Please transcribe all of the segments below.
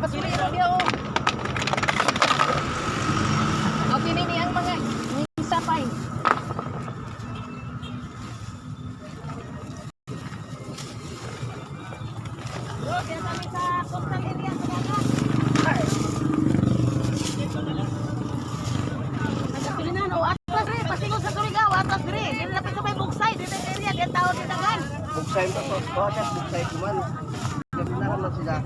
basilero dia oh. Okay ni ang mga isa pa eh. Bro, kaya kami sa coastal area sa mga. Nagpilinan o atlas rin, pasingon sa Surigao, atlas rin. Dili lapit sa may bugsay, dito area, dito tao din dagan. Bugsay pa to, proses bugsay kuman. Gabinaran lang sila.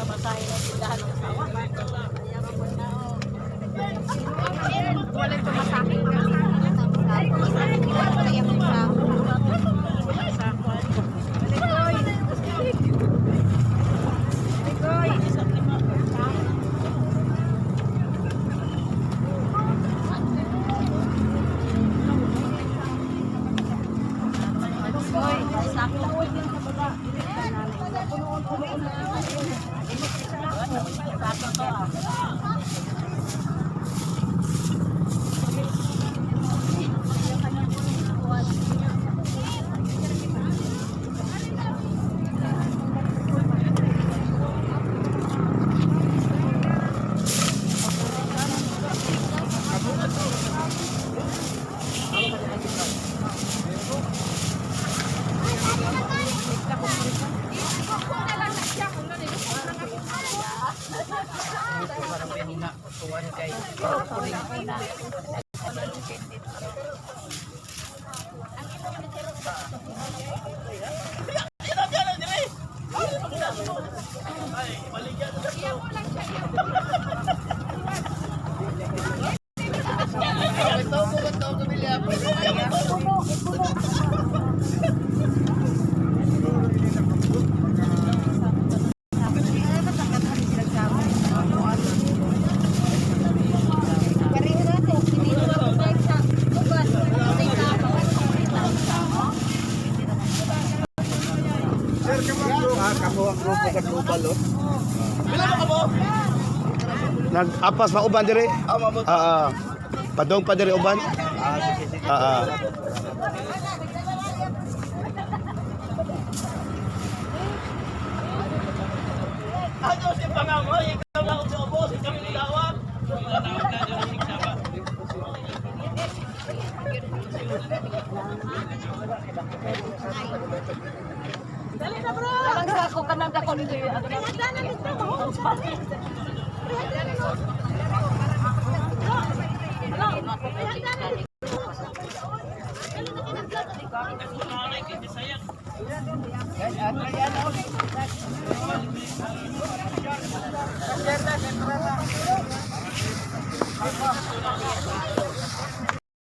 Pamatay na sila ng sawa. Wala ito masakit. Nag-apas pa uban dire? Padong pa dire uban? Ano si Pangamoy? Ikaw lang si Obo, si kami nilawag. Dali na bro! Parang sa ako kanang dako nito yung ano na. Ano?